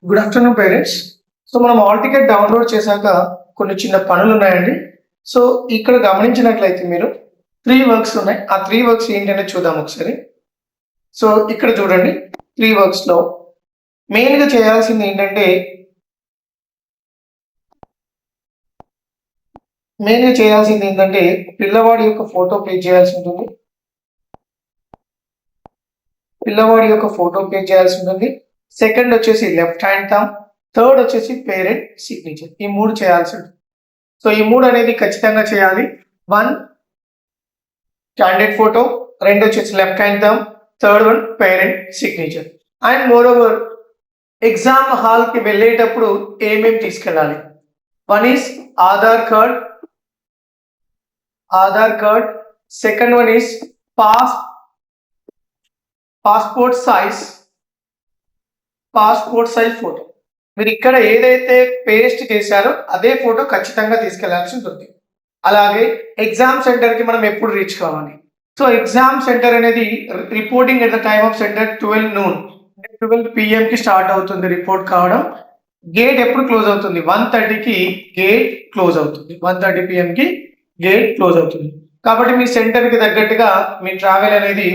Good afternoon parents. So మనం hall ticket download చేశాక కొన్ని చిన్న పనులు ఉన్నాయండి. సో ఇక్కడ గమనించినట్లయితే మీరు 3 వర్క్స్ ఉన్నాయి. ఆ 3 వర్క్స్ ఏంటనేది చూద్దాం ఒకసారి. సో ఇక్కడ చూడండి 3 వర్క్స్‌లో మెయిన్‌గా చేయాల్సింది ఏంటంటే పిల్లవాడి యొక్క ఫోటో ప్లే చేయాల్సి ఉంటుంది. సెకండ్ వచ్చేసి లెఫ్ట్ హ్యాండ్ థంబ్, థర్డ్ వచ్చేసి పేరెంట్ సిగ్నేచర్. ఈ 3 చేయాల్సి ఉంటుంది. సో ఈ 3 అనేది ఖచ్చితంగా చేయాలి. 1 క్యాండిడేట్ ఫోటో, 2 వచ్చేసి left hand thumb, third one parent signature. And more over exam హాల్‌కి వెళ్ళేటప్పుడు ఏమేమి తీసుకెళ్ళాలి? 1 is Aadhaar card, second one is passport size photo. మీరు ఇక్కడ ఏదైతే పేస్ట్ చేశారో అదే ఫోటో ఖచ్చితంగా తీసుకెళ్లాల్సి ఉంటుంది. అలాగే ఎగ్జామ్ సెంటర్ కి మనం ఎప్పుడు రీచ్ కావాలి? సో ఎగ్జామ్ సెంటర్ అనేది reporting at the time of centre 12 noon, 12 PM కి స్టార్ట్ అవుతుంది రిపోర్ట్ కావడం. గేట్ ఎప్పుడు క్లోజ్ అవుతుంది? 1:30 కి గేట్ క్లోజ్ అవుతుంది. 1:30 PM కి గేట్ క్లోజ్ అవుతుంది. కాబట్టి మీ సెంటర్ కి తగ్గట్టుగా మీ ట్రావెల్ అనేది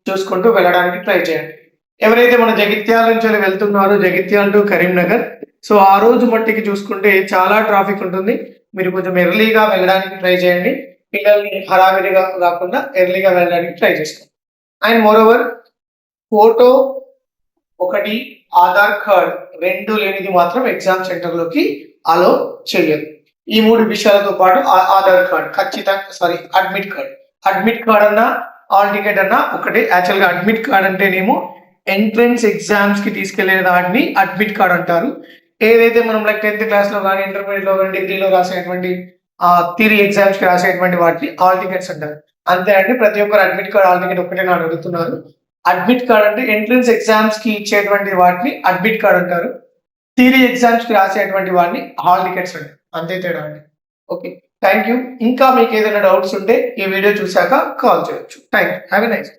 చూసుకుంటూ వెళ్ళడానికి ట్రై చేయండి. ఎవరైతే మన జగిత్యాల నుంచి వెళ్తున్నారో జగిత్యాల టు కరీంనగర్, సో ఆ రోజు మట్టికి చూసుకుంటే చాలా ట్రాఫిక్ ఉంటుంది. మీరు కొంచెం ఎర్లీగా వెళ్ళడానికి ట్రై చేయండి. పిల్లల్ని హడావిడిగా కాకుండా ఎర్లీగా వెళ్ళడానికి ట్రై చేస్తాం. అండ్ మోర్ ఓవర్ ఫోటో ఒకటి, ఆధార్ కార్డ్ 2 లేనిది మాత్రం ఎగ్జామ్ సెంటర్ లోకి అలో చేయదు. ఈ 3 విషయాలతో పాటు ఆధార్ కార్డ్ ఖచ్చితంగా, అడ్మిట్ కార్డ్ అన్నా హాల్ టికెట్ అన్నా ఒకటే. యాక్చువల్గా అడ్మిట్ కార్డ్ అంటేనేమో ఎంట్రన్స్ ఎగ్జామ్స్ కి తీసుకెళ్లే దాన్ని అడ్మిట్ కార్డ్ అంటారు. ఏదైతే మనం లైక్ 10th క్లాస్ లో కానీ, ఇంటర్మీడియట్ లో కానీ, డిగ్రీలో రాసేటువంటి థియరీ ఎగ్జామ్స్ కి రాసేటువంటి వాటిని హాల్ టికెట్స్ అంటారు. అంతే అండి. ప్రతి ఒక్కరు అడ్మిట్ కార్డ్, హాల్ టికెట్ ఒకటే నాకు అడుగుతున్నారు. అడ్మిట్ కార్డ్ అంటే ఎంట్రన్స్ ఎగ్జామ్స్ కి ఇచ్చేటువంటి వాటిని అడ్మిట్ కార్డ్ అంటారు. థియరీ ఎగ్జామ్స్ కి రాసేటువంటి వాటిని హాల్ టికెట్స్ అంటారు. అంతే తేడా అండి. Okay, thank you. ఇంకా మీకు ఏదైనా డౌట్స్ ఉంటే ఈ వీడియో చూశాక కాల్ చేయొచ్చు. Thank you. Have a nice day.